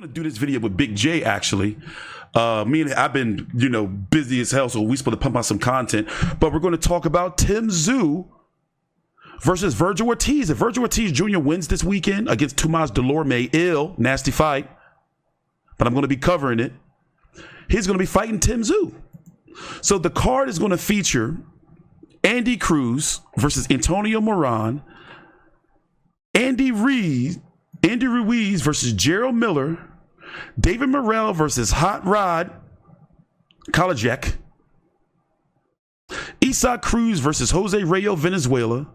I'm going to do this video with Big J, actually. I've been, busy as hell, so we're supposed to pump out some content. But we're going to talk about Tszyu versus Vergil Ortiz. If Vergil Ortiz Jr. wins this weekend against Tomas Delorme, nasty fight, but I'm going to be covering it. He's going to be fighting Tszyu. So the card is going to feature Andy Cruz versus Antonio Moran, Andy Ruiz versus Jarrell Miller, David Morrell versus Hot Rod Kalajdzic, Cruz versus Jose Rayo Venezuela,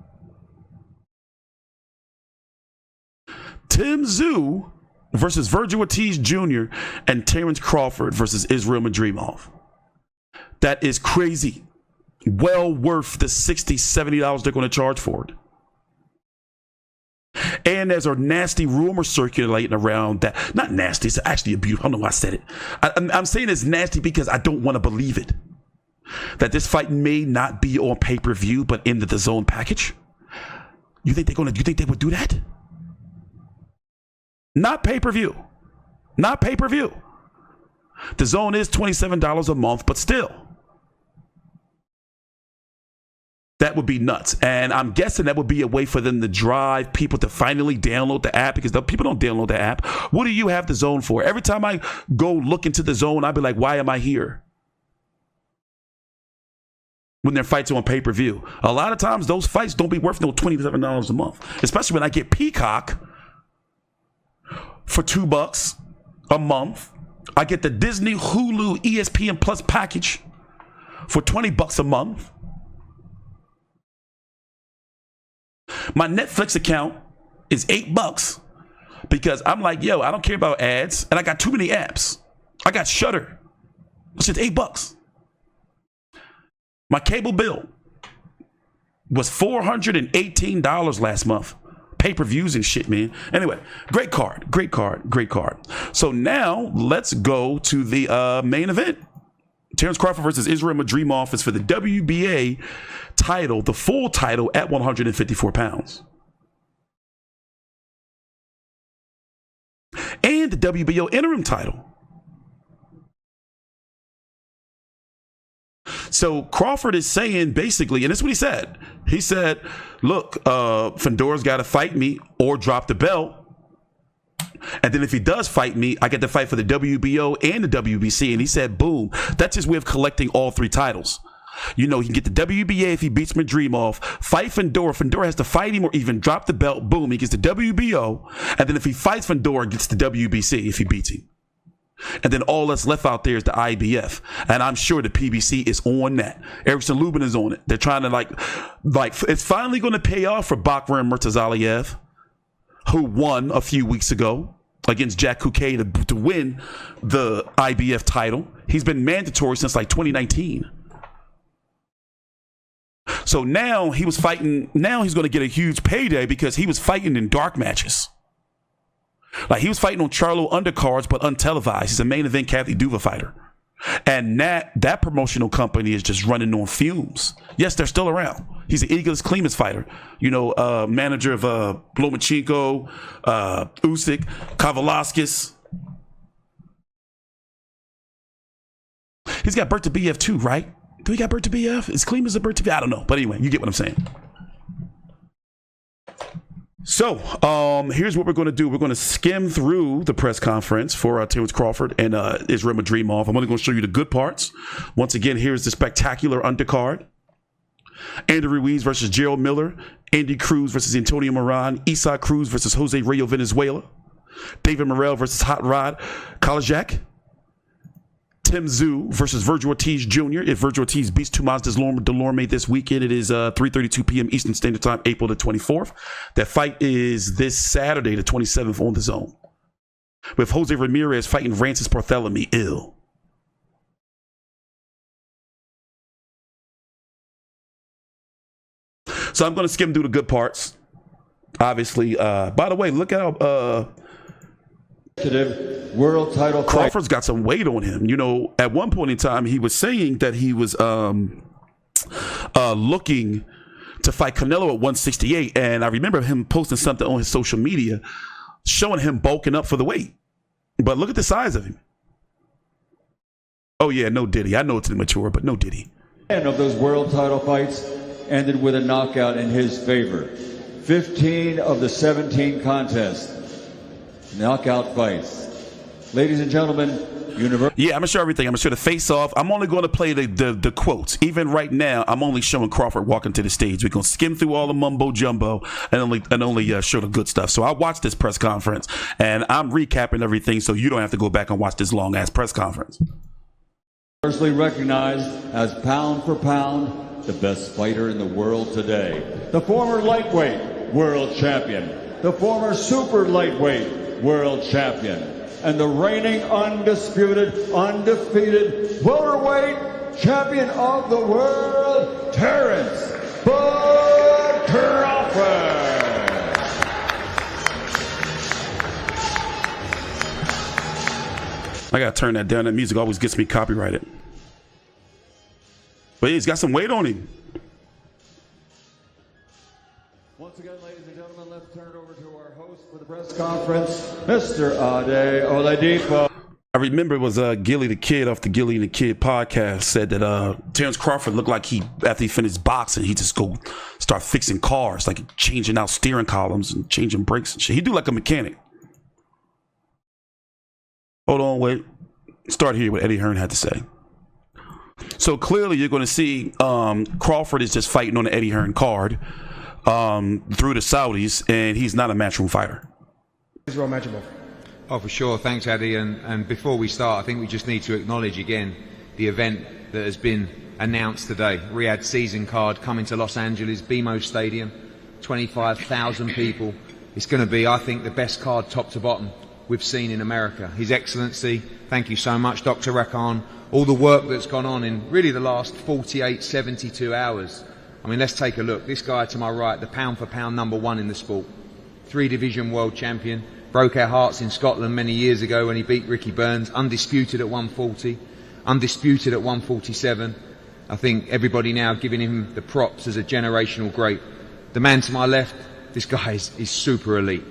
Tszyu versus Vergil Ortiz Jr., and Terence Crawford versus Israil Madrimov. That is crazy. Well worth the $60, $70 they're going to charge for it. And there's a nasty rumor circulating around that, not nasty, it's actually abuse. I don't know why I said it. I'm saying it's nasty because I don't want to believe it. That this fight may not be on pay-per-view, but in the DAZN package. You think they would do that? Not pay-per-view. Not pay-per-view. DAZN is $27 a month, but still. That would be nuts. And I'm guessing that would be a way for them to drive people to finally download the app, because the people don't download the app. What do you have DAZN for? Every time I go look into DAZN, I'd be like, why am I here? When their fights are on pay-per-view. A lot of times those fights don't be worth no $27 a month. Especially when I get Peacock for $2 a month. I get the Disney, Hulu, ESPN Plus package for $20 a month. My Netflix account is $8 because I'm like, yo, I don't care about ads, and I got too many apps. I got Shudder. It's just $8. My cable bill was $418 last month. Pay-per-views and shit, man. Anyway, great card. So now let's go to the main event. Terence Crawford versus Israil Madrimov is for the WBA title, the full title at 154 pounds. And the WBO interim title. So Crawford is saying basically, and this is what he said. He said, look, Fedor's got to fight me or drop the belt. And then if he does fight me, I get to fight for the WBO and the WBC. And he said, boom, that's his way of collecting all three titles. He can get the WBA if he beats Madrimov, fight Fedor. Fedor has to fight him or even drop the belt. Boom, he gets the WBO. And then if he fights Fedor, gets the WBC if he beats him. And then all that's left out there is the IBF. And I'm sure the PBC is on that. Erickson Lubin is on it. They're trying to like it's finally going to pay off for Bakhram Murtazaliev, who won a few weeks ago against Jack Kuke to win the IBF title. He's been mandatory since like 2019. So now he's going to get a huge payday because he was fighting in dark matches. Like he was fighting on Charlo undercards, but untelevised. He's a main event Kathy Duva fighter. And that promotional company is just running on fumes. Yes, they're still around. He's an Igor Klimas fighter. Manager of Lomachenko, Usyk, Kavalaskis. He's got Bert to BF too, right? Do we got Bert to BF? Is Klimas a Bert to BF? I don't know. But anyway, you get what I'm saying. So, here's what we're going to do. We're going to skim through the press conference for Terence Crawford and Israil Madrimov. I'm only going to show you the good parts. Once again, here's the spectacular undercard. Andy Ruiz versus Jarrell Miller. Andy Cruz versus Antonio Moran. Cruz versus Jose Rayo Venezuela. David Morrell versus Hot Rod Kalajdzic. Tszyu versus Vergil Ortiz Jr. If Vergil Ortiz beats Tomas Delorme this weekend, it is 3:32 p.m. Eastern Standard Time, April the 24th. That fight is this Saturday, the 27th, on DAZN. With Jose Ramirez fighting Francis Barthélemy. So I'm going to skim through the good parts. Obviously, by the way, look at how world title fight. Crawford's got some weight on him. At one point in time, he was saying that he was looking to fight Canelo at 168, and I remember him posting something on his social media showing him bulking up for the weight. But look at the size of him. Oh, yeah, no Diddy. I know it's immature, but no Diddy. And of those world title fights ended with a knockout in his favor. 15 of the 17 contests, knockout fights. Ladies and gentlemen, yeah, I'm gonna show everything. I'm gonna show the face-off. I'm only going to play the quotes. Even right now, I'm only showing Crawford walking to the stage. We're gonna skim through all the mumbo jumbo and only show the good stuff. So I watched this press conference and I'm recapping everything, so you don't have to go back and watch this long ass press conference. Universally recognized as pound for pound the best fighter in the world today. The former lightweight world champion, the former super lightweight world champion, and the reigning undisputed, undefeated welterweight champion of the world, Terence Crawford. I gotta turn that down. That music always gets me copyrighted. But he's got some weight on him. Once again, ladies and gentlemen, let's turn it over to our host for the press conference, Mr. Ade Oladipo. I remember it was Gilly the Kid off the Gilly and the Kid podcast said that Terence Crawford looked like after he finished boxing, he just go start fixing cars, like changing out steering columns and changing brakes and shit. He do like a mechanic. Hold on, wait. Start here what Eddie Hearn had to say. So clearly you're going to see Crawford is just fighting on the Eddie Hearn card through the Saudis, and he's not a Matchroom fighter. Israil Madrimov. Oh, for sure. Thanks, Addy. And before we start, I think we just need to acknowledge again the event that has been announced today. Riyadh season card coming to Los Angeles, BMO Stadium, 25,000 people. It's going to be, I think, the best card top to bottom we've seen in America. His Excellency, thank you so much, Dr. Rakan. All the work that's gone on in really the last 48, 72 hours. I mean, let's take a look. This guy to my right, the pound for pound #1 in the sport. 3-division world champion. Broke our hearts in Scotland many years ago when he beat Ricky Burns. Undisputed at 140. Undisputed at 147. I think everybody now giving him the props as a generational great. The man to my left, this guy is super elite.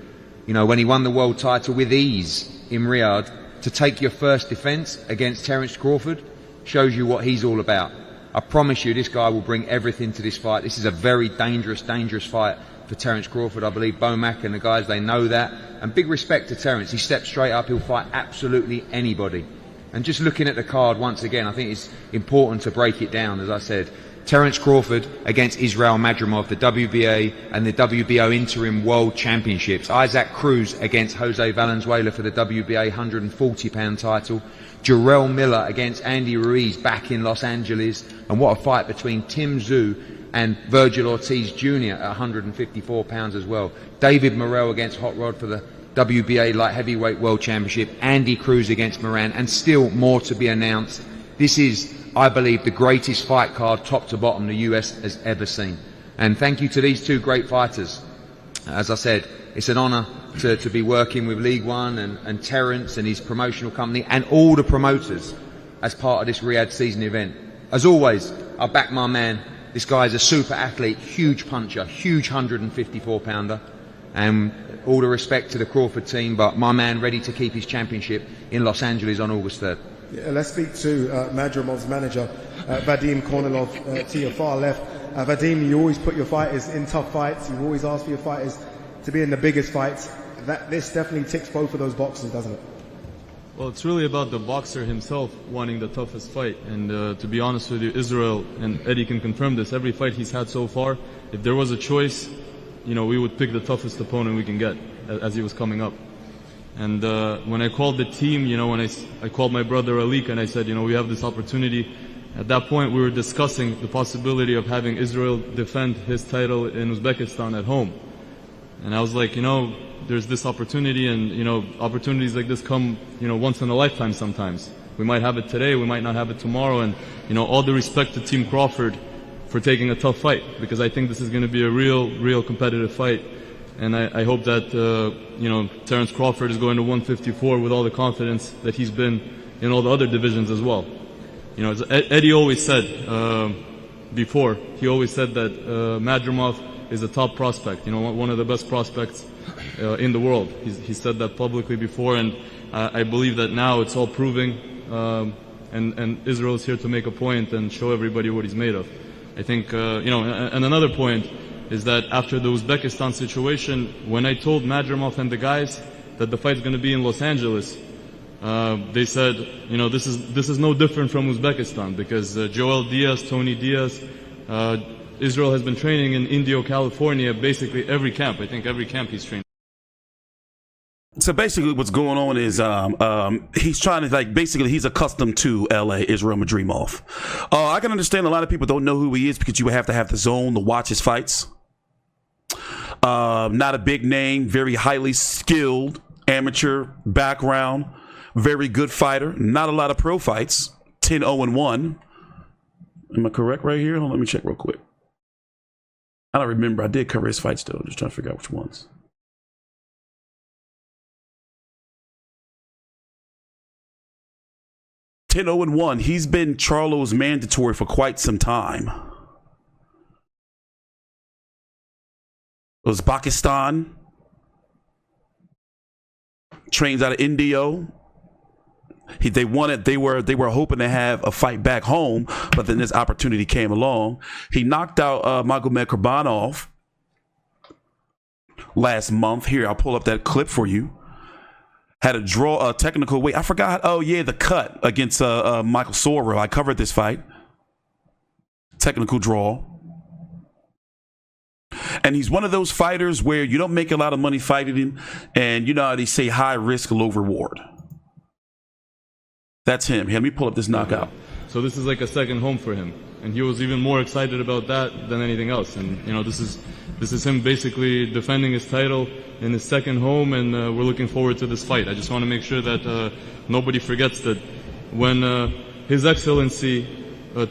You know, when he won the world title with ease in Riyadh, to take your first defence against Terence Crawford shows you what he's all about. I promise you this guy will bring everything to this fight. This is a very dangerous fight for Terence Crawford. I believe Bomac and the guys, they know that. And big respect to Terence. He steps straight up. He'll fight absolutely anybody. And just looking at the card once again, I think it's important to break it down, as I said. Terence Crawford against Israil Madrimov, the WBA and the WBO interim world championships. Isaac Cruz against Jose Valenzuela for the WBA 140-pound title. Jarrell Miller against Andy Ruiz back in Los Angeles. And what a fight between Tszyu and Vergil Ortiz Jr. at 154 pounds as well. David Morrell against Hot Rod for the WBA light heavyweight world championship. Andy Cruz against Moran, and still more to be announced. This is, I believe, the greatest fight card top to bottom the US has ever seen. And thank you to these two great fighters. As I said, it's an honour to be working with League One and Terence and his promotional company and all the promoters as part of this Riyadh season event. As always, I back my man. This guy is a super athlete, huge puncher, huge 154-pounder. And all the respect to the Crawford team, but my man ready to keep his championship in Los Angeles on August 3rd. Yeah, let's speak to Madrimov's manager, Vadim Kornilov, to your far left. Vadim, you always put your fighters in tough fights. You always ask for your fighters to be in the biggest fights. This definitely ticks both of those boxes, doesn't it? Well, it's really about the boxer himself wanting the toughest fight. And to be honest with you, Israil, and Eddie can confirm this, every fight he's had so far, if there was a choice, you know, we would pick the toughest opponent we can get as he was coming up. And when I called the team, you know, when I called my brother Alik and I said, you know, we have this opportunity. At that point, we were discussing the possibility of having Israil defend his title in Uzbekistan at home. And I was like, you know, there's this opportunity, and, you know, opportunities like this come, you know, once in a lifetime sometimes. We might have it today, we might not have it tomorrow. And, you know, all the respect to Team Crawford for taking a tough fight, because I think this is going to be a real competitive fight. And I hope that, you know, Terence Crawford is going to 154 with all the confidence that he's been in all the other divisions as well. You know, as Eddie always said before, he always said that Madrimov is a top prospect, you know, one of the best prospects in the world. He said that publicly before, and I believe that now it's all proving, and Israel is here to make a point and show everybody what he's made of. I think, and another point is that after the Uzbekistan situation, when I told Madrimov and the guys that the fight's going to be in Los Angeles, they said, this is no different from Uzbekistan, because Joel Diaz, Tony Diaz, Israel has been training in Indio, California, basically every camp. I think every camp he's trained. So basically what's going on is he's trying to, basically he's accustomed to LA, Israil Madrimov. I can understand a lot of people don't know who he is because you would have to have the zone to watch his fights. Not a big name, very highly skilled, amateur background, very good fighter. Not a lot of pro fights, 10-0-1. Am I correct right here? Hold on, let me check real quick. I don't remember. I did cover his fights though. Just trying to figure out which ones. 10-0-1. He's been Charlo's mandatory for quite some time. Uzbekistan. Trains out of Indio. They were hoping to have a fight back home, but then this opportunity came along. He knocked out Magomed Kurbanov last month. Here, I'll pull up that clip for you. Had a draw, a technical weight. I forgot. Oh yeah, the cut against Michael Sorrell. I covered this fight. Technical draw. And he's one of those fighters where you don't make a lot of money fighting him, and you know how they say high risk, low reward. That's him. Here, let me pull up this knockout. So this is like a second home for him, and he was even more excited about that than anything else. And this is him basically defending his title in his second home, and we're looking forward to this fight. I just want to make sure that nobody forgets that when His Excellency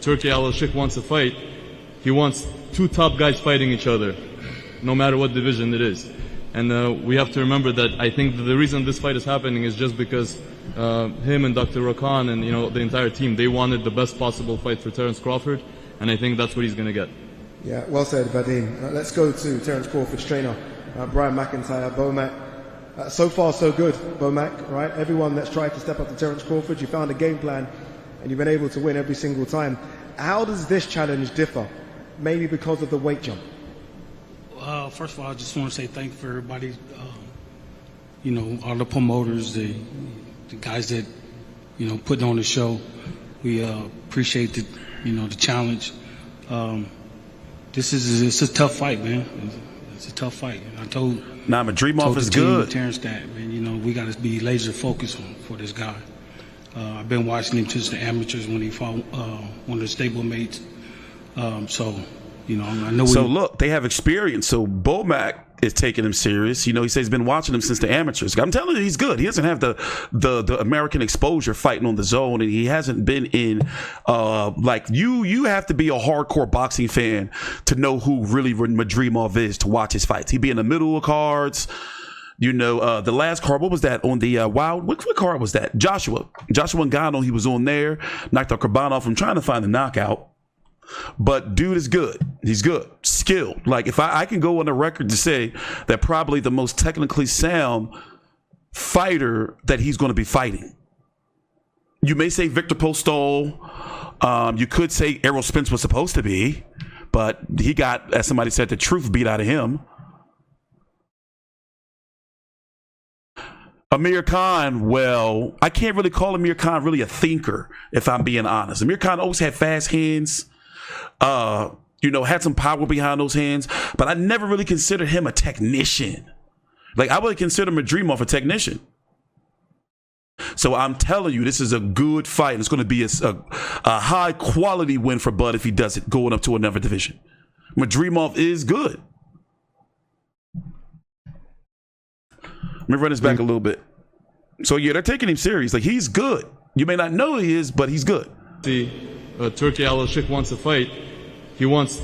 Turki Al-Sheikh wants a fight, he wants two top guys fighting each other, no matter what division it is. And we have to remember that I think the reason this fight is happening is just because him and Dr. Rakan and the entire team, they wanted the best possible fight for Terence Crawford, and I think that's what he's going to get. Yeah, well said, Vadim. Let's go to Terence Crawford's trainer, Brian McIntyre, Bomac. So far, so good, Bomac, right? Everyone that's tried to step up to Terence Crawford, you found a game plan, and you've been able to win every single time. How does this challenge differ? Maybe because of the weight jump. First of all, I just want to say thank you for everybody, all the promoters, the guys that, put on the show. We appreciate the challenge. It's a tough fight, man. It's a tough fight. And I told Madrimov is good. Terence that, man, we got to be laser focused for this guy. I've been watching him since the amateurs when he fought one of the stablemates. I know. So look, they have experience. So Bomac is taking him serious. He says he's been watching him since the amateurs. I'm telling you, he's good. He doesn't have the American exposure fighting on the zone, and he hasn't been in you have to be a hardcore boxing fan to know who really Madrimov is to watch his fights. He'd be in the middle of cards. The last card, what was that on the Wild? What card was that? Joshua Ngannou, he was on there, knocked out Kurbanov. I'm trying to find the knockout. But dude is good. He's good. Skilled. Like, if I can go on the record to say that probably the most technically sound fighter that he's going to be fighting. You may say Victor Postol. You could say Errol Spence was supposed to be, but he got, as somebody said, the truth beat out of him. Amir Khan, well, I can't really call Amir Khan really a thinker, if I'm being honest. Amir Khan always had fast hands. Had some power behind those hands, but I never really considered him a technician. Like, I would consider Madrimov a technician. So I'm telling you, this is a good fight. It's going to be a high quality win for Bud if he does it, going up to another division. Madrimov is good. Let me run this back a little bit. So yeah, they're taking him serious. Like, he's good. You may not know he is, but he's good. Turki Al-Sheikh wants a fight. He wants.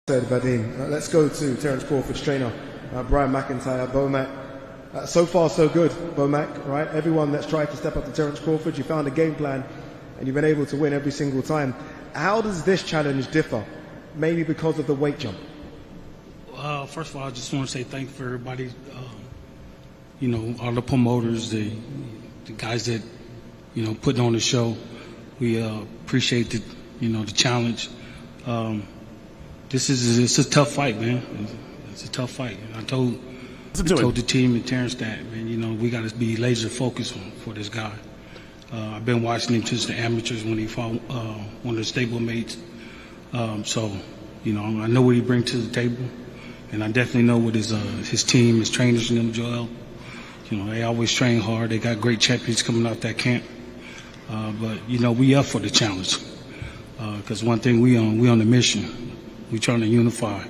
Said Vadim. Let's go to Terence Crawford's trainer, Brian McIntyre, Bomac. So far, so good, Bomac, right? Everyone that's tried to step up to Terence Crawford, you found a game plan, and you've been able to win every single time. How does this challenge differ? Maybe because of the weight jump. First of all, I just want to say thank you for everybody, all the promoters, the the guys that, putting on the show. We appreciate the challenge. It's a tough fight, man. It's a tough fight. I told the team and Terence that, man, we got to be laser focused for this guy. I've been watching him since the amateurs when he fought one of the stablemates. So, I know what he brings to the table, and I definitely know what his team, his trainers, and them, Joel. They always train hard. They got great champions coming out that camp. But we up for the challenge. Because one thing we on the mission. We trying to unify.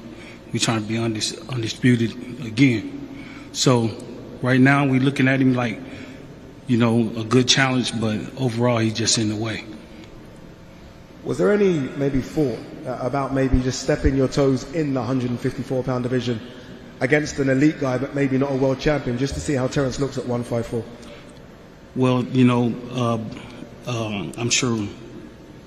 We trying to be undisputed again. So right now we looking at him like, a good challenge, but overall he's just in the way. Was there any maybe thought about maybe just stepping your toes in the 154-pound division against an elite guy, but maybe not a world champion, just to see how Terence looks at 154? Well, I'm sure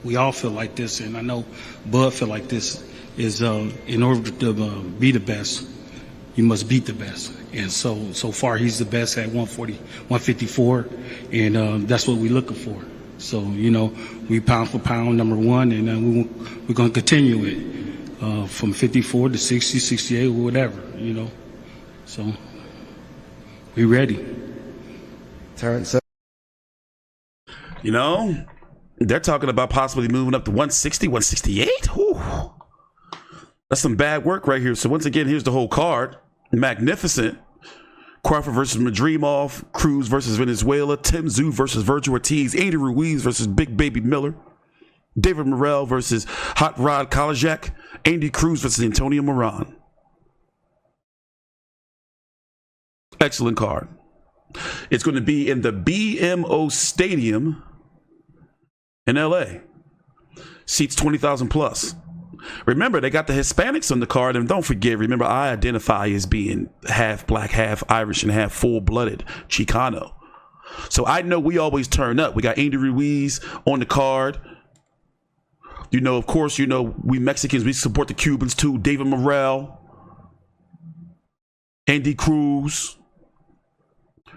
we all feel like this, and I know Bud feel like this, is in order to be the best, you must beat the best. And so far he's the best at 154, and that's what we're looking for. So, we pound for pound number one, and we're going to continue it from 54 to 60, 68, or whatever, So we ready. Terence. They're talking about possibly moving up to 160, 168. Whew. That's some bad work right here. So once again, here's the whole card. Magnificent. Crawford versus Madrimov, Cruz versus Venezuela, Tszyu versus Vergil, Ortiz, Ruiz versus Big Baby Miller, David Morrell versus Hot Rod Kalajdzic, Andy Cruz versus Antonio Moran. Excellent card. It's going to be in the BMO Stadium in LA. Seats 20,000 plus. Remember, they got the Hispanics on the card, and don't forget, remember, I identify as being half black, half Irish, and half full-blooded Chicano. So I know we always turn up. We got Andy Ruiz on the card. Of course, we Mexicans, we support the Cubans too. David Morrell, Andy Cruz,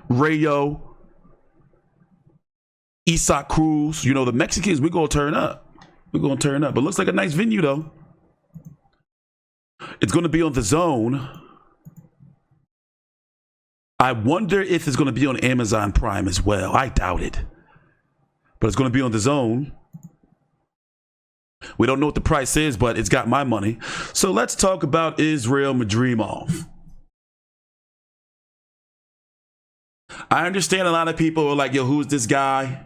Rayo, Isaac Cruz. The Mexicans, we're going to turn up. We're going to turn up. It looks like a nice venue, though. It's going to be on the Zone. I wonder if it's going to be on Amazon Prime as well. I doubt it. But it's going to be on the Zone. We don't know what the price is, but it's got my money. So let's talk about Israil Madrimov. I understand a lot of people are like, yo, who's this guy?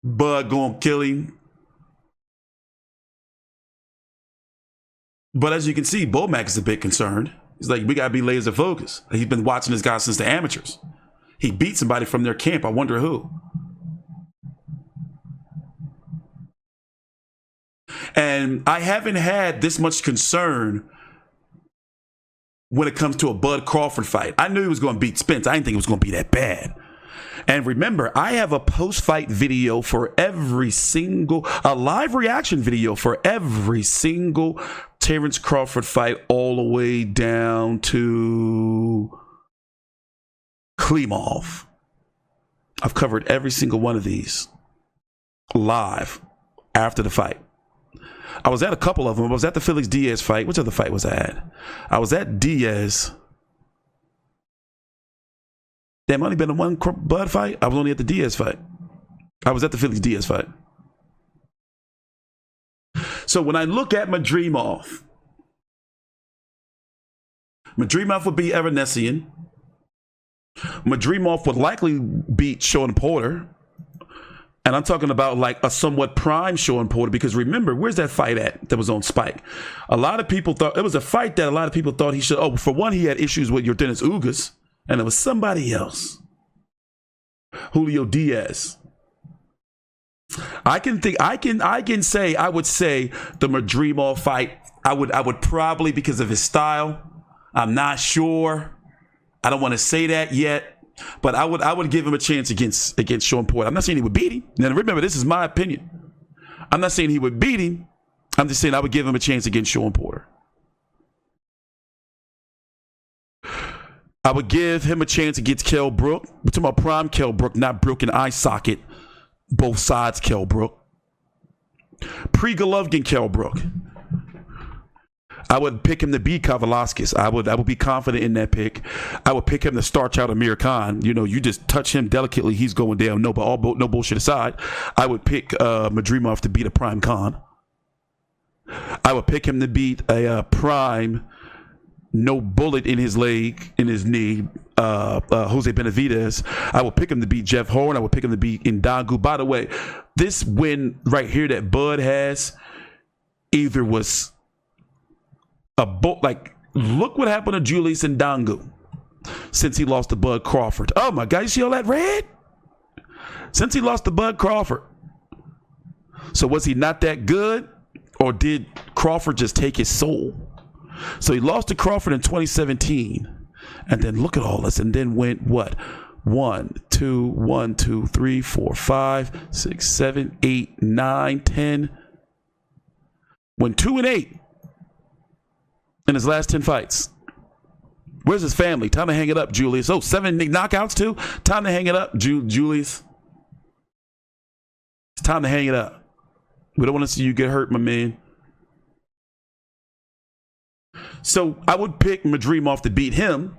Bud gonna kill him. But as you can see, Bomac is a bit concerned. He's like, we gotta be laser focused. He's been watching this guy since the amateurs. He beat somebody from their camp. I wonder who. And I haven't had this much concern when it comes to a Bud Crawford fight. I knew he was going to beat Spence. I didn't think it was going to be that bad. And remember, I have a post-fight video for a live reaction video for every single Terence Crawford fight, all the way down to Klimov. I've covered every single one of these live after the fight. I was at a couple of them. I was at the Felix Diaz fight. Which other fight was I at? I was at Diaz. Damn, only been in one Bud fight. I was only at the Diaz fight. I was at the Felix Diaz fight. So when I look at Madrimov would be Evanescence. Madrimov would likely beat Sean Porter. And I'm talking about like a somewhat prime Sean Porter, because remember, where's that fight at that was on Spike? A lot of people thought it was a fight that a lot of people thought he should. Oh, for one, he had issues with Yordenis Ugas, and it was somebody else, Julio Diaz. I would say the Madrimov fight. I would probably, because of his style. I'm not sure. I don't want to say that yet. But I would give him a chance against Sean Porter. I'm not saying he would beat him. Now remember, this is my opinion. I'm not saying he would beat him. I'm just saying I would give him a chance against Sean Porter. I would give him a chance against Kell Brook. We're talking about prime Kell Brook, not broken eye socket. Both sides Kell Brook. Pre-Golovkin Kell Brook. I would pick him to beat Kalajdzic. I would be confident in that pick. I would pick him to starch out Amir Khan. You know, you just touch him delicately, he's going down. No, but no bullshit aside, I would pick Madrimov to beat a prime Khan. I would pick him to beat a prime, no bullet in his leg, in his knee, Jose Benavidez. I would pick him to beat Jeff Horn. I would pick him to beat Ndangu. By the way, this win right here that Bud has either was look what happened to Julius Ndangu since he lost to Bud Crawford. Oh my God, you see all that red? Since he lost to Bud Crawford. So was he not that good? Or did Crawford just take his soul? So he lost to Crawford in 2017. And then look at all this. And then went what? 1, 2, 3, 4, 5, 6, 7, 8, 9, 10. Went 2-8 in his last 10 fights. Where's his family? Time to hang it up, Julius. Oh, 7 knockouts too? Time to hang it up, Julius. It's time to hang it up. We don't want to see you get hurt, my man. So I would pick Madrimov to beat him.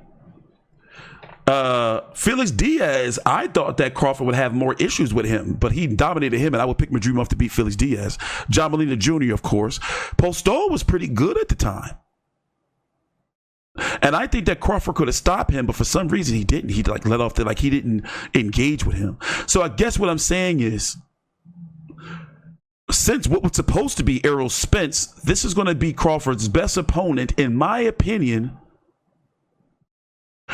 Felix Diaz, I thought that Crawford would have more issues with him, but he dominated him, and I would pick Madrimov to beat Felix Diaz. John Molina Jr., of course. Postol was pretty good at the time. And I think that Crawford could have stopped him, but for some reason he didn't. He let off he didn't engage with him. So I guess what I'm saying is, since what was supposed to be Errol Spence, this is going to be Crawford's best opponent, in my opinion,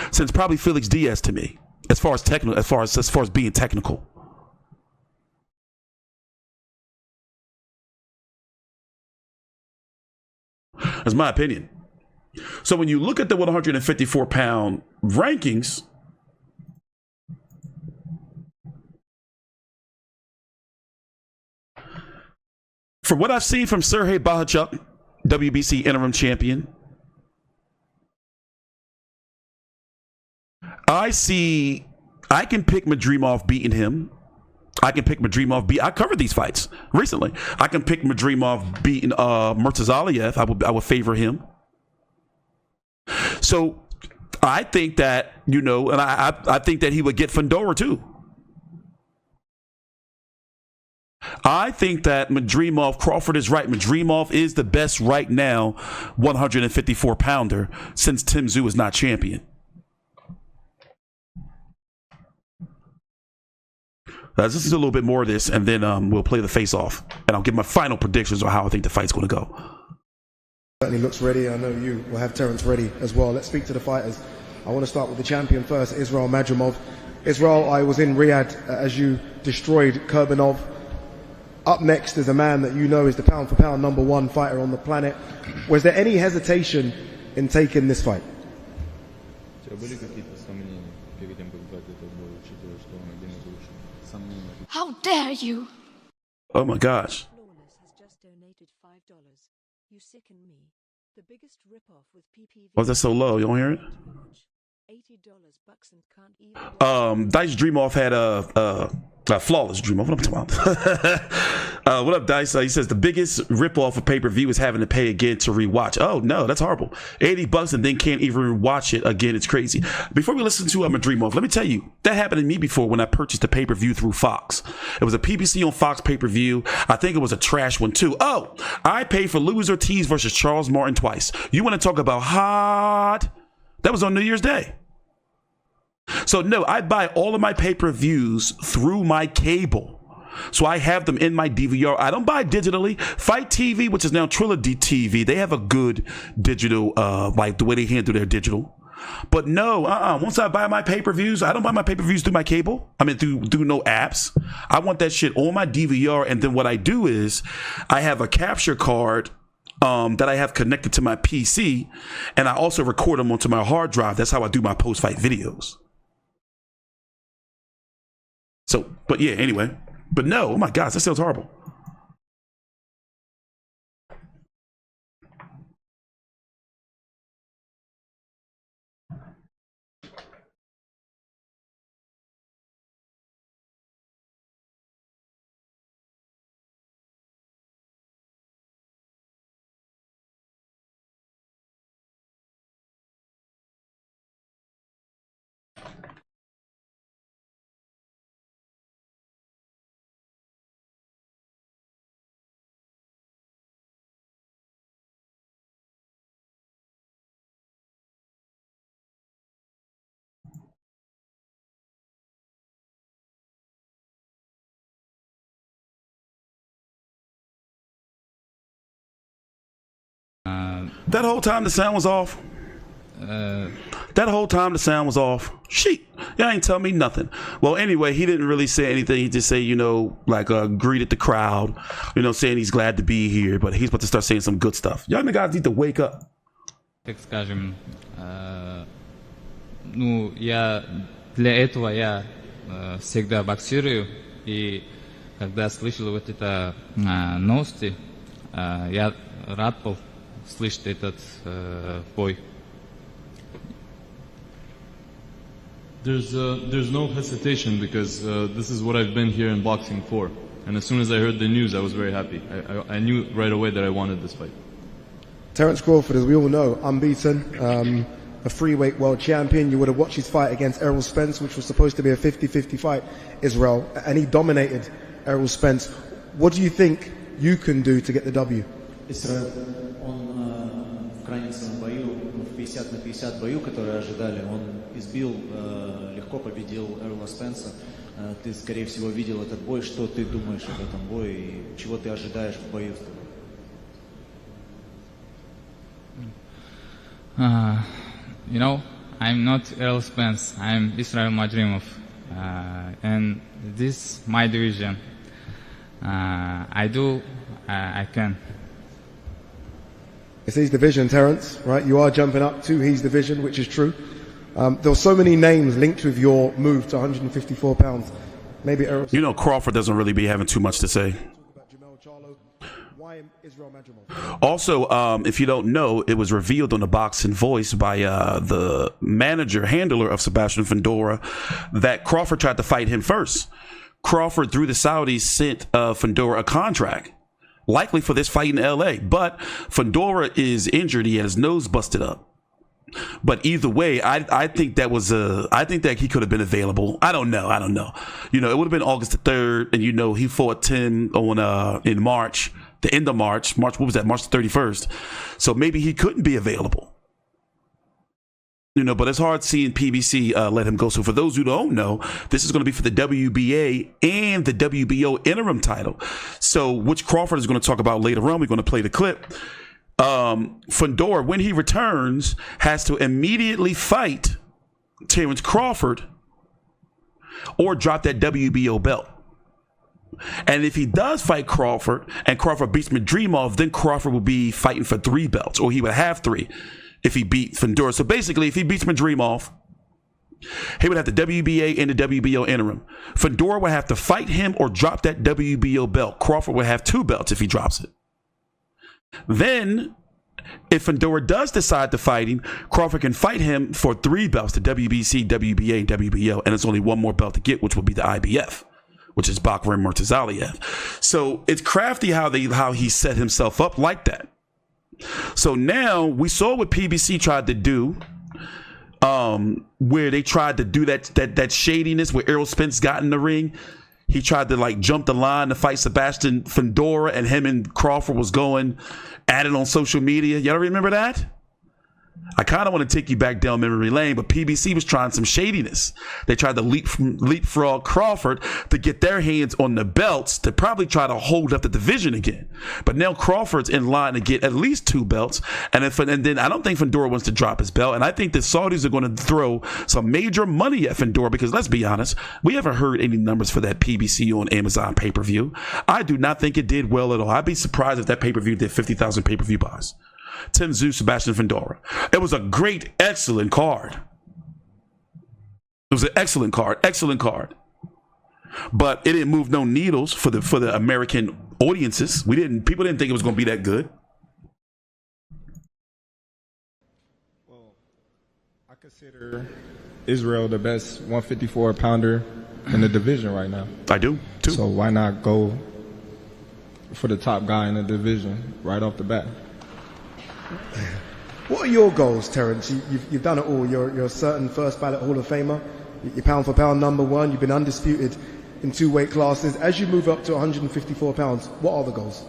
since probably Felix Diaz to me, as far as being technical. That's my opinion. So when you look at the 154-pound rankings, from what I've seen from Sergey Bohachuk, WBC interim champion, I can pick Madrimov beating him. I covered these fights recently. I can pick Madrimov beating Murtazaliev. I would favor him. So I think that, and I think that he would get Fundora too. I think that Crawford is right. Madrimov is the best right now 154-pounder since Tszyu is not champion. Let's listen to a little bit more of this, and then we'll play the face-off. And I'll give my final predictions on how I think the fight's going to go. Certainly looks ready. I know you will have Terence ready as well. Let's speak to the fighters. I want to start with the champion first, Israil Madrimov. Israil, I was in Riyadh as you destroyed Kurbanov. Up next is a man that you know is the pound-for-pound #1 fighter on the planet. Was there any hesitation in taking this fight? How dare you? Oh my gosh. You sicken me. The biggest ripoff with PPV. Why is that so low? You don't hear it? $80 bucks and can't even. Dice Dreamoff had a flawless Dreamoff. What am I talking about? What up, Dice? He says the biggest ripoff of pay-per-view is having to pay again to rewatch. Oh no, that's horrible. $80 and then can't even watch it again. It's crazy. Before we listen to Madrimov, let me tell you that happened to me before when I purchased a pay-per-view through Fox. It was a PBC on Fox pay-per-view. I think it was a trash one too. Oh, I paid for Luis Ortiz versus Charles Martin twice. You want to talk about hot? That was on New Year's Day. So no, I buy all of my pay-per-views through my cable. So I have them in my DVR. I don't buy digitally. Fight TV, which is now Trilogy TV, they have a good digital, like the way they handle their digital. But no, once I buy my pay-per-views, I don't buy my pay-per-views through my cable. I mean, through no apps. I want that shit on my DVR. And then what I do is I have a capture card that I have connected to my PC. And I also record them onto my hard drive. That's how I do my post-fight videos. So, but yeah, anyway. But no, oh my gosh, that sounds horrible. That whole time the sound was off. That whole time the sound was off. Shit, y'all ain't tell me nothing. Well, anyway, he didn't really say anything. He just say, greeted the crowd, saying he's glad to be here, but he's about to start saying some good stuff. Y'all guys need to wake up. Так скажем, для этого я всегда боксирую, и когда слышал вот это новости, я рад был слышать этот бой. There's no hesitation because this is what I've been here in boxing for. And as soon as I heard the news, I was very happy. I knew right away that I wanted this fight. Terence Crawford, as we all know, unbeaten, a freeweight world champion. You would have watched his fight against Errol Spence, which was supposed to be a 50-50 fight, Israil, and he dominated Errol Spence. What do you think you can do to get the W? Israil, он в крайнем своем бою, в 50-50 бою, который ожидали, он избил, легко победил Эрла Спенса. Ты, скорее всего, видел этот бой. Что ты думаешь об этом бое и чего ты ожидаешь в бою? I'm not Errol Spence. I'm Israil Madrimov, and this is my division. I can. It's his division, Terence, right? You are jumping up to his division, which is true. There were so many names linked with your move to 154 pounds. Maybe Errol. Crawford doesn't really be having too much to say. Also, if you don't know, it was revealed on the Boxing Voice by the handler of Sebastian Fundora, that Crawford tried to fight him first. Crawford, through the Saudis, sent Fundora a contract, likely for this fight in LA. But Fundora is injured; he had his nose busted up. But either way, I think that was I think that he could have been available. I don't know. It would have been August the 3rd, and he fought Tim on in March. The end of March, what was that? March the 31st. So maybe he couldn't be available. But it's hard seeing PBC let him go. So for those who don't know, this is going to be for the WBA and the WBO interim title. So which Crawford is going to talk about later on. We're going to play the clip. Fundora, when he returns, has to immediately fight Terence Crawford or drop that WBO belt. And if he does fight Crawford and Crawford beats Madrimov, then Crawford will be fighting for 3 belts, or he would have 3 if he beat Fundora. So basically, if he beats Madrimov, he would have the WBA and the WBO interim. Fundora would have to fight him or drop that WBO belt. Crawford would have 2 belts if he drops it. Then, if Fundora does decide to fight him, Crawford can fight him for 3 belts, the WBC, WBA, and WBO, and it's only 1 more belt to get, which will be the IBF, which is Bakram Murtazaliev. So it's crafty how he set himself up like that. So now we saw what PBC tried to do, where they tried to do that shadiness where Errol Spence got in the ring. He tried to jump the line to fight Sebastian Fundora, and him and Crawford was going at it on social media. Y'all remember that? I kind of want to take you back down memory lane, but PBC was trying some shadiness. They tried to leapfrog Crawford to get their hands on the belts to probably try to hold up the division again. But now Crawford's in line to get at least 2 belts, and then I don't think Fundora wants to drop his belt, and I think the Saudis are going to throw some major money at Fundora because, let's be honest, we haven't heard any numbers for that PBC on Amazon pay-per-view. I do not think it did well at all. I'd be surprised if that pay-per-view did 50,000 pay-per-view buys. Tszyu, Sebastian Fundora. It was a great, excellent card. It was an excellent card. But it didn't move no needles for the American audiences. People didn't think it was going to be that good. Well, I consider Israil the best 154-pounder in the division right now. I do too. So why not go for the top guy in the division right off the bat? What are your goals, Terence? You've done it all. You're a certain first ballot Hall of Famer. You're pound for pound #1. You've been undisputed in 2 weight classes. As you move up to 154 pounds, what are the goals?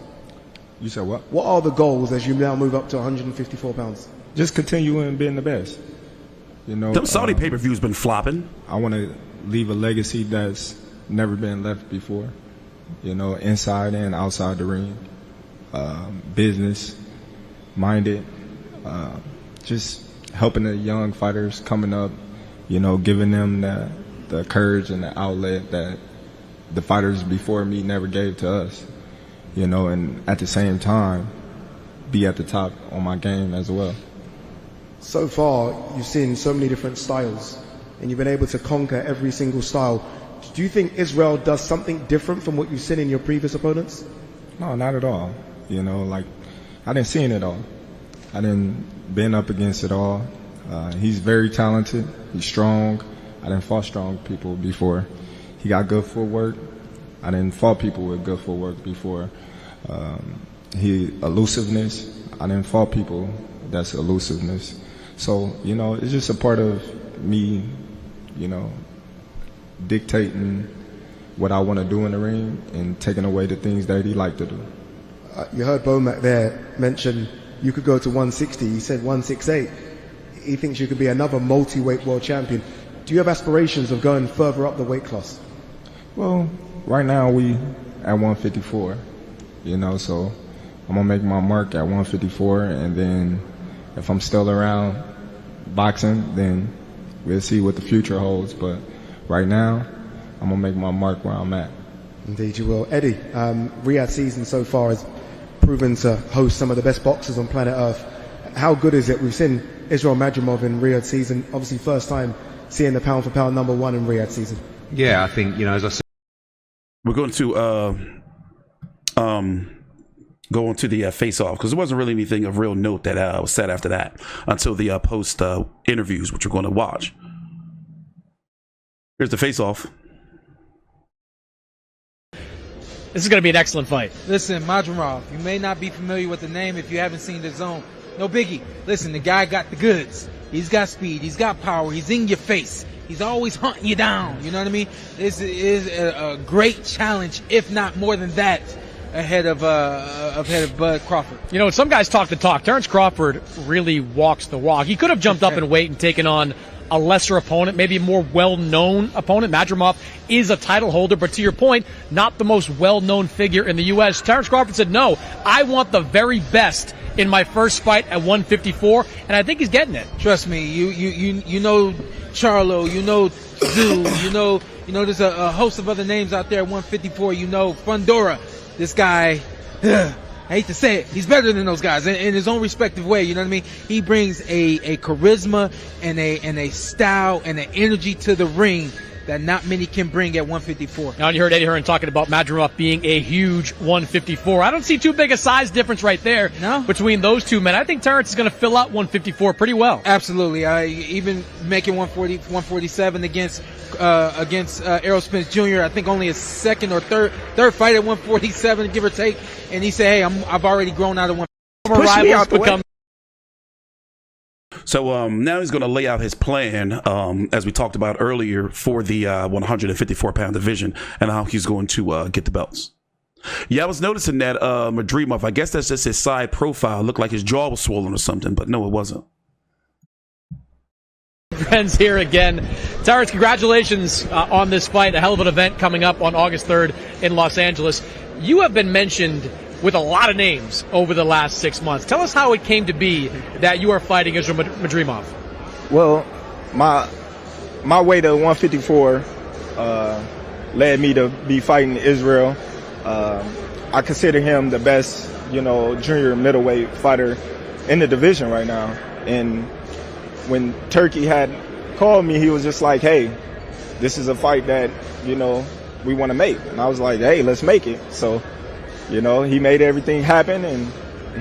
You said what? What are the goals as you now move up to 154 pounds? Just continuing being the best. Them Saudi pay-per-views been flopping. I want to leave a legacy that's never been left before. Inside and outside the ring, business. minded, just helping the young fighters coming up, giving them the courage and the outlet that the fighters before me never gave to us, and at the same time, be at the top on my game as well. So far, you've seen so many different styles, and you've been able to conquer every single style. Do you think Israil does something different from what you've seen in your previous opponents? No, not at all. I didn't see it all. I didn't been up against it all. He's very talented. He's strong. I didn't fought strong people before. He got good footwork. I didn't fought people with good footwork before. Elusiveness. I didn't fought people that's elusiveness. So, it's just a part of me, dictating what I want to do in the ring and taking away the things that he liked to do. You heard Bomac there mention you could go to 160. He said 168. He thinks you could be another multi-weight world champion. Do you have aspirations of going further up the weight class? Well, right now we at 154, so I'm going to make my mark at 154, and then if I'm still around boxing, then we'll see what the future holds. But right now, I'm going to make my mark where I'm at. Indeed you will. Eddie, Riyadh season so far has proven to host some of the best boxers on planet Earth. How good is it? We've seen Israil Madrimov in Riyadh season, obviously first time seeing the pound-for-pound #1 in Riyadh season. Yeah, I think, as I said, we're going to go on to the face-off, because there wasn't really anything of real note that was said after that until the post interviews, which we're going to watch. Here's the face-off. This is going to be an excellent fight. Listen, Madrimov, you may not be familiar with the name if you haven't seen the zone. No biggie. Listen, the guy got the goods. He's got speed. He's got power. He's in your face. He's always hunting you down. You know what I mean? This is a great challenge, if not more than that, ahead of Bud Crawford. Some guys talk the talk. Terence Crawford really walks the walk. He could have jumped up in weight and taken on a lesser opponent, maybe a more well-known opponent. Madrimov is a title holder, but to your point, not the most well-known figure in the U.S. Terence Crawford said, no, I want the very best in my first fight at 154, and I think he's getting it. Trust me, you know Charlo, you know Tszyu, you know there's a host of other names out there at 154. Fundora. This guy, I hate to say it, he's better than those guys in his own respective way. You know what I mean? He brings a charisma and a style and an energy to the ring that not many can bring at 154. Now, you heard Eddie Hearn talking about Madrimov being a huge 154. I don't see too big a size difference right there between those two men. I think Terence is going to fill out 154 pretty well. Absolutely. Even making 147 against Errol Spence Jr. I think only his second or third fight at 147, give or take. And he said, hey, I've already grown out of 154. Push me out the way. So now he's going to lay out his plan, as we talked about earlier, for the 154-pound division and how he's going to get the belts. Yeah, I was noticing that Madrimov, I guess that's just his side profile. Looked like his jaw was swollen or something, but no, it wasn't. Friends here again. Terence, congratulations on this fight. A hell of an event coming up on August 3rd in Los Angeles. You have been mentioned with a lot of names over the last 6 months. Tell us how it came to be that you are fighting Israil Madrimov. Well, my way to 154 led me to be fighting Israil. I consider him the best, junior middleweight fighter in the division right now. And when Turkey had called me, he was just like, hey, this is a fight that, we want to make. And I was like, hey, let's make it. So, he made everything happen, and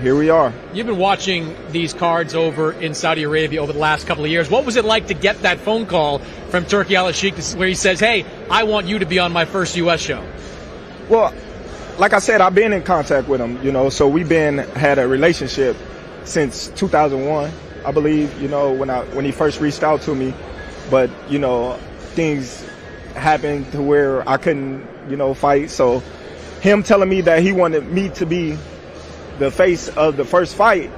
here we are. You've been watching these cards over in Saudi Arabia over the last couple of years. What was it like to get that phone call from Turki Al-Sheikh where he says, hey, I want you to be on my first U.S. show? Well, like I said, I've been in contact with him, so we've had a relationship since 2001, I believe, when he first reached out to me. But, things happened to where I couldn't, fight. So him telling me that he wanted me to be the face of the first fight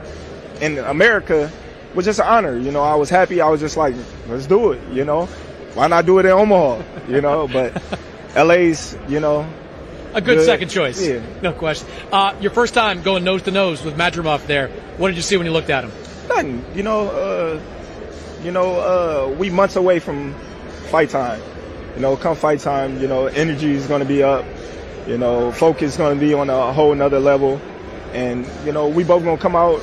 in America was just an honor. I was happy. I was just like, let's do it, Why not do it in Omaha, But LA's, A good second choice. Yeah. No question. Your first time going nose to nose with Madrimov there. What did you see when you looked at him? Nothing. We months away from fight time. Come fight time, energy is going to be up. Focus is going to be on a whole nother level. And, we both going to come out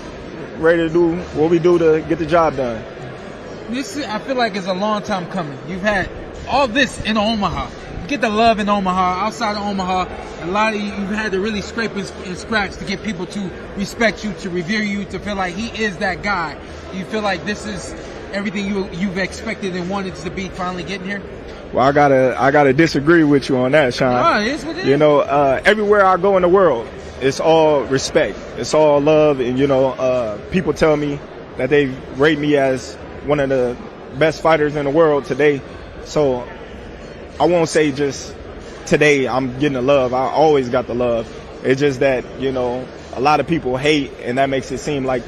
ready to do what we do to get the job done. I feel like it's a long time coming. You've had all this in Omaha. You get the love in Omaha. Outside of Omaha, a lot of you've had to really scrape and scratch to get people to respect you, to revere you, to feel like he is that guy. You feel like this is everything you've expected and wanted to be finally getting here? Well, I gotta disagree with you on that, Sean. Oh, it is what it is. Everywhere I go in the world, it's all respect. It's all love, and people tell me that they rate me as one of the best fighters in the world today. So I won't say just today I'm getting the love. I always got the love. It's just that a lot of people hate, and that makes it seem like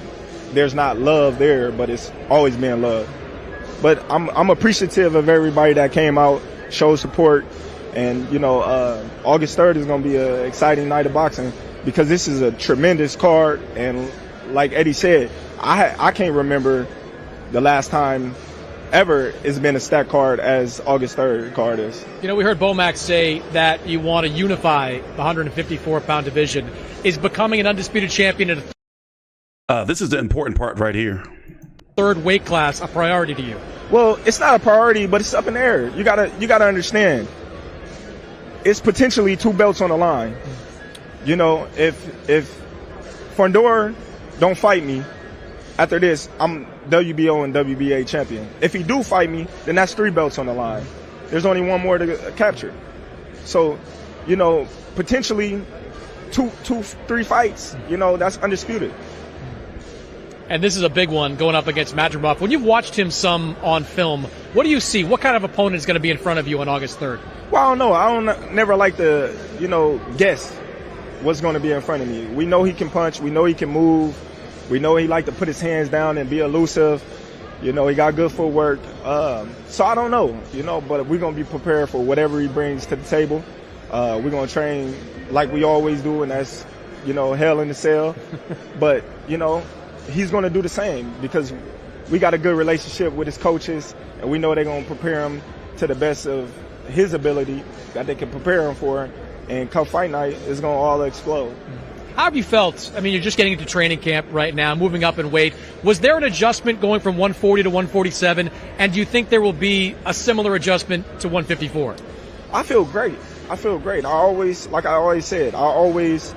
there's not love there, but it's always been love. But I'm appreciative of everybody that came out, showed support, and August 3rd is going to be an exciting night of boxing because this is a tremendous card, and like Eddie said, I can't remember the last time ever it's been a stacked card as August 3rd card is. We heard Bomac say that you want to unify the 154-pound division. Is becoming an undisputed champion at this is the important part right here. Third weight class a priority to you? Well, it's not a priority, but it's up in the air. You gotta understand. It's potentially 2 belts on the line. If Fondor don't fight me after this, I'm WBO and WBA champion. If he do fight me, then that's 3 belts on the line. There's only one more to capture. So, potentially 3 fights, that's undisputed. And this is a big one going up against Madrimov. When you've watched him some on film, what do you see? What kind of opponent is going to be in front of you on August 3rd? Well, I don't know. I never like to, guess what's going to be in front of me. We know he can punch. We know he can move. We know he like to put his hands down and be elusive. He got good footwork. So I don't know, but we're going to be prepared for whatever he brings to the table. We're going to train like we always do, and that's, hell in the cell. But, he's going to do the same because we got a good relationship with his coaches, and we know they're going to prepare him to the best of his ability that they can prepare him for. And come fight night, it's going to all explode. How have you felt? I mean, you're just getting into training camp right now, moving up in weight. Was there an adjustment going from 140 to 147? And do you think there will be a similar adjustment to 154? I feel great. I always said, I always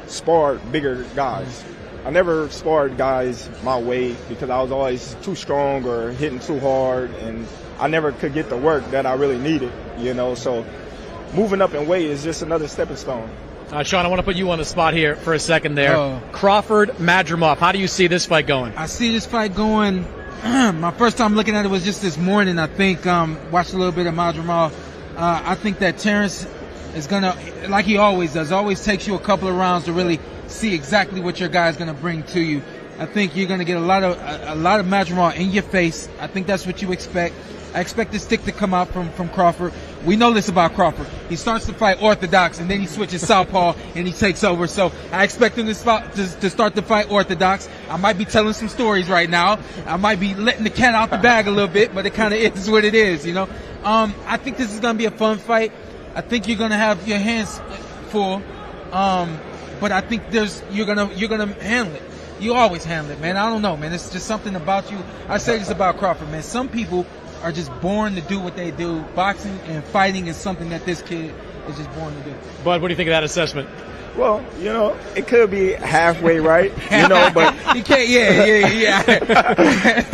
sparred bigger guys. I never sparred guys my weight because I was always too strong or hitting too hard, and I never could get the work that I really needed, So moving up in weight is just another stepping stone. Sean, I want to put you on the spot here for a second there. Crawford, Madrimov, how do you see this fight going? I see this fight going, my first time looking at it was just this morning, I think, watched a little bit of Madrimov. I think that Terence is going to, like he always does, always takes you a couple of rounds to really see exactly what your guy is going to bring to you. I think you're going to get a lot of Madrimov in your face. I think that's what you expect. I expect the stick to come out from Crawford. We know this about Crawford. He starts to fight orthodox, and then he switches southpaw, and he takes over. So I expect him to start the fight orthodox. I might be telling some stories right now. I might be letting the cat out the bag a little bit, but it kind of is what it is, I think this is going to be a fun fight. I think you're going to have your hands full, but I think you're gonna handle it. You always handle it, man. I don't know, man. It's just something about you. I say this about Crawford, man. Some people are just born to do what they do. Boxing and fighting is something that this kid is just born to do. Bud, what do you think of that assessment? Well, it could be halfway right, but you can't. Yeah.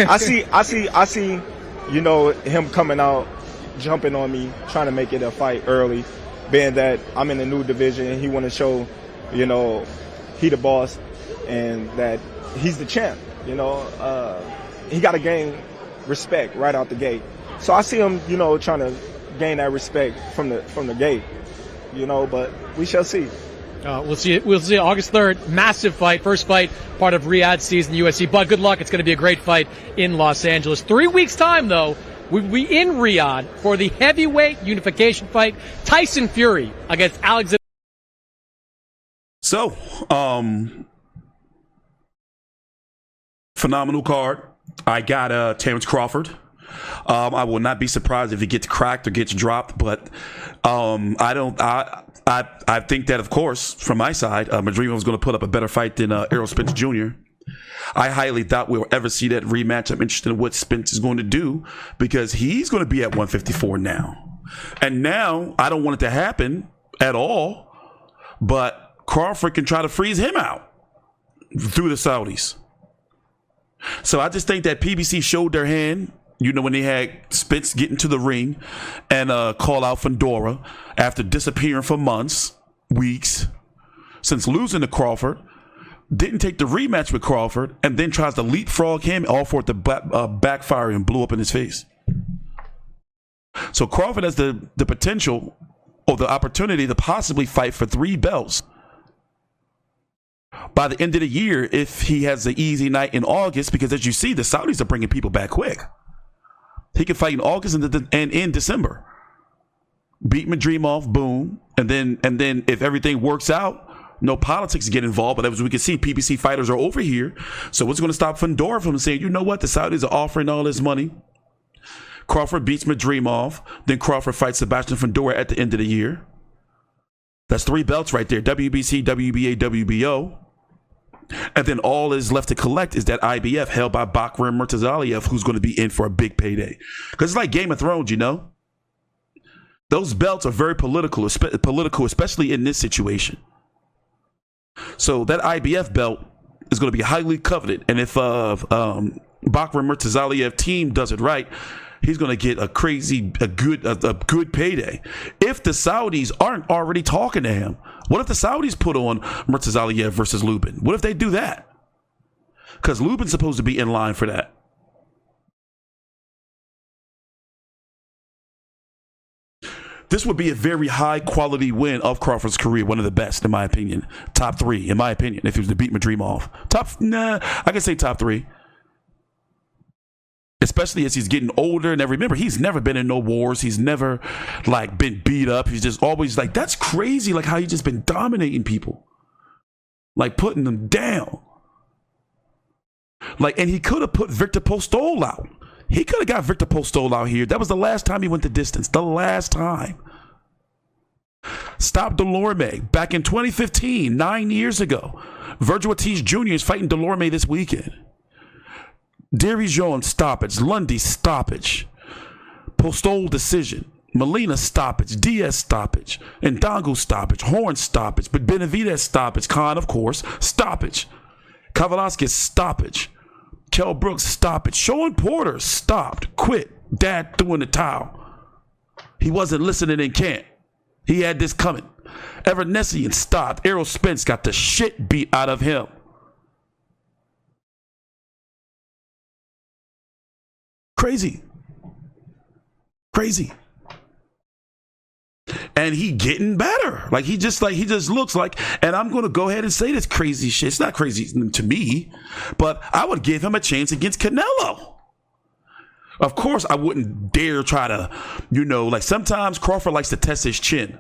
I see, him coming out, jumping on me, trying to make it a fight early, being that I'm in a new division and he want to show, he the boss and that he's the champ. He got to gain respect right out the gate. So I see him, trying to gain that respect from the gate, but we shall see. We'll see August 3rd, massive fight, first fight, part of Riyadh season UFC. Bud, good luck. It's going to be a great fight in Los Angeles. 3 weeks time, though, we'll be in Riyadh for the heavyweight unification fight. Tyson Fury against Alexander So, phenomenal card. I got Terence Crawford. I will not be surprised if he gets cracked or gets dropped, but I think that, of course, from my side, Madrimov is going to put up a better fight than Errol Spence Jr. I highly doubt we'll ever see that rematch. I'm interested in what Spence is going to do because he's going to be at 154 now. And now, I don't want it to happen at all, but Crawford can try to freeze him out through the Saudis. So I just think that PBC showed their hand, you know, when they had Spence get into the ring and call out Fundora after disappearing for months, weeks, since losing to Crawford, didn't take the rematch with Crawford, and then tries to leapfrog him, all for it to backfire and blew up in his face. So Crawford has the potential or the opportunity to possibly fight for 3 belts by the end of the year if he has an easy night in August, because as you see, the Saudis are bringing people back quick. He can fight in August and in December. Beat Madrimov, boom, and then if everything works out, no politics get involved. But as we can see, PBC fighters are over here. So what's going to stop Fundora from saying, you know what, the Saudis are offering all this money? Crawford beats Madrimov, then Crawford fights Sebastian Fundora at the end of the year. That's 3 belts right there: WBC, WBA, WBO. And then all is left to collect is that IBF held by Bakram Murtazaliev, who's going to be in for a big payday. Because it's like Game of Thrones, you know? Those belts are very political, especially in this situation. So that IBF belt is going to be highly coveted. And if Bakram Murtazaliev team does it right, he's going to get a good payday. If the Saudis aren't already talking to him, what if the Saudis put on Murtazaliev versus Lubin? What if they do that? Because Lubin's supposed to be in line for that. This would be a very high quality win of Crawford's career, one of the best in my opinion. Top 3 in my opinion, if he was to beat Madrimov. I can say top 3. Especially as he's getting older. And remember, he's never been in no wars. He's never like been beat up. He's just always like, that's crazy, like how he's just been dominating people. Like putting them down. Like, and he could have put Victor Postol out. He could have got Victor Postol out here. That was the last time he went the distance. The last time. Stop Delorme back in 2015, 9 years ago. Vergil Ortiz Jr. is fighting Delorme this weekend. Dirijon stoppage, Lundy stoppage, Postol decision, Molina stoppage, Diaz stoppage, Ndongo stoppage, Horn stoppage, but Benavidez stoppage, Khan of course stoppage, Kavalauskas stoppage, Kell Brooks stoppage, Sean Porter stopped, quit, Dad threw in the towel. He wasn't listening in camp. He had this coming. Evernessian stopped. Errol Spence got the shit beat out of him. Crazy. And he getting better. Like he just looks like, and I'm going to go ahead and say this crazy shit. It's not crazy to me, but I would give him a chance against Canelo. Of course, I wouldn't dare try to, like sometimes Crawford likes to test his chin.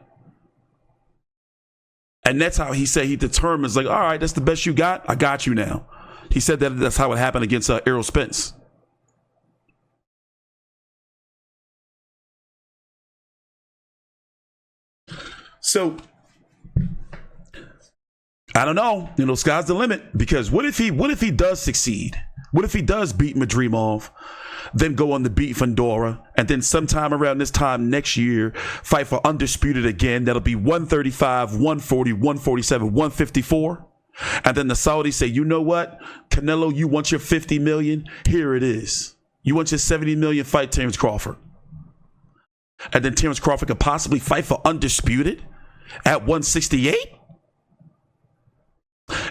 And that's how he said he determines, like, all right, that's the best you got. I got you now. He said that's how it happened against Errol Spence. So, I don't know. Sky's the limit. Because what if he does succeed? What if he does beat Madrimov, then go on to beat Fundora, and then sometime around this time next year, fight for Undisputed again? That'll be 135, 140, 147, 154. And then the Saudis say, you know what? Canelo, you want your 50 million? Here it is. You want your 70 million? Fight Terence Crawford. And then Terence Crawford could possibly fight for Undisputed at 168.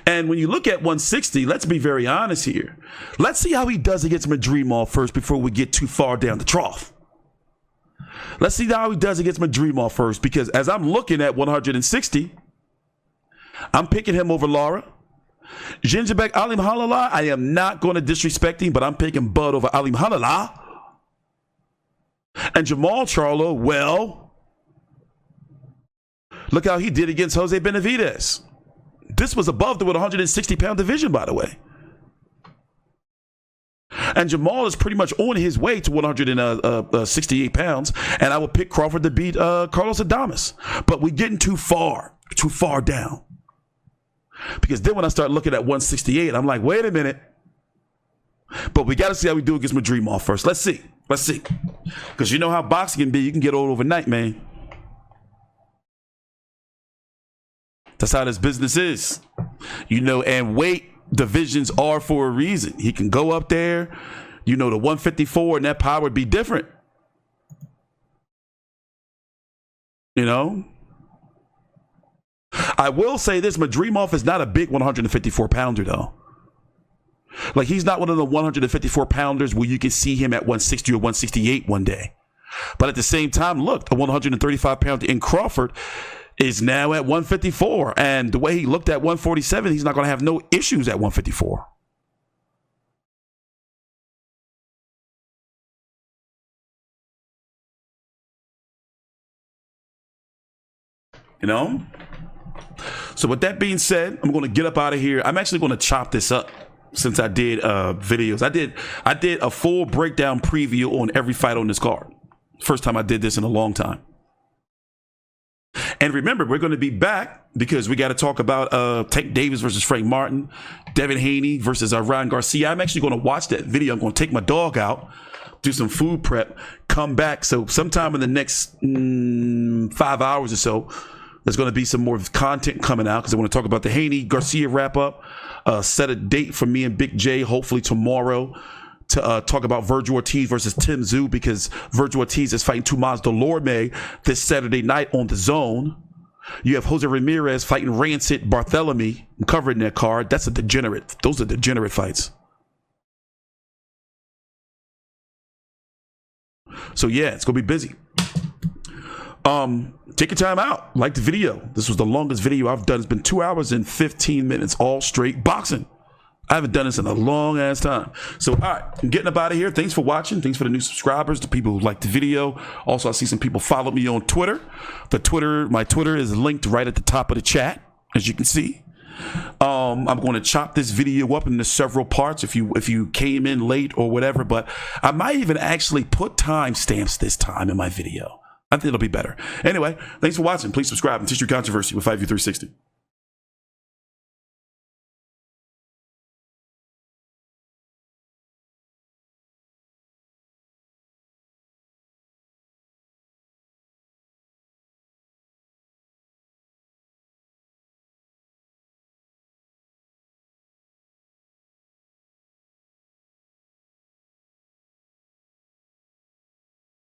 And when you look at 160, let's be very honest here. Let's see how he does against Madrimov first before we get too far down the trough. Let's see how he does against Madrimov first, because as I'm looking at 160, I'm picking him over Lara. Gingerbek Alim Halala, I am not going to disrespect him, but I'm picking Bud over Alim Halala. And Jamal Charlo, well, look how he did against Jose Benavidez. This was above the 160-pound division, by the way. And Jamal is pretty much on his way to 168 pounds, and I would pick Crawford to beat Carlos Adames. But we're getting too far down. Because then when I start looking at 168, I'm like, wait a minute. But we got to see how we do against Madrimov first. Let's see. Because you know how boxing can be. You can get old overnight, man. That's how this business is. You know, and weight divisions are for a reason. He can go up there, you know, the 154, and that power would be different. You know? I will say this, Madrimov is not a big 154-pounder, though. Like, he's not one of the 154-pounders where you can see him at 160 or 168 one day. But at the same time, look, the 135-pounder in Crawford is now at 154. And the way he looked at 147, he's not going to have no issues at 154. You know? So with that being said, I'm going to get up out of here. I'm actually going to chop this up since I did videos. I did a full breakdown preview on every fight on this card. First time I did this in a long time. And remember, we're going to be back because we got to talk about Tank Davis versus Frank Martin, Devin Haney versus Ryan Garcia. I'm actually going to watch that video. I'm going to take my dog out, do some food prep, come back. So sometime in the next 5 hours or so, there's going to be some more content coming out because I want to talk about the Haney Garcia wrap up, set a date for me and Big J, hopefully tomorrow, to talk about Vergil Ortiz versus Tszyu because Vergil Ortiz is fighting Tomas Delorme this Saturday night on the Zone. You have Jose Ramirez fighting Rancid Barthélemy. I'm covering that card. That's a degenerate. Those are degenerate fights. So yeah, it's going to be busy. Take your time out. Like the video. This was the longest video I've done. It's been 2 hours and 15 minutes, all straight boxing. I haven't done this in a long ass time. So, all right, I'm getting up out of here. Thanks for watching. Thanks for the new subscribers, the people who like the video. Also, I see some people follow me on Twitter. My Twitter is linked right at the top of the chat, as you can see. I'm going to chop this video up into several parts if you came in late or whatever, but I might even actually put timestamps this time in my video. I think it'll be better. Anyway, thanks for watching. Please subscribe and TstreeT Controversy with 5U360.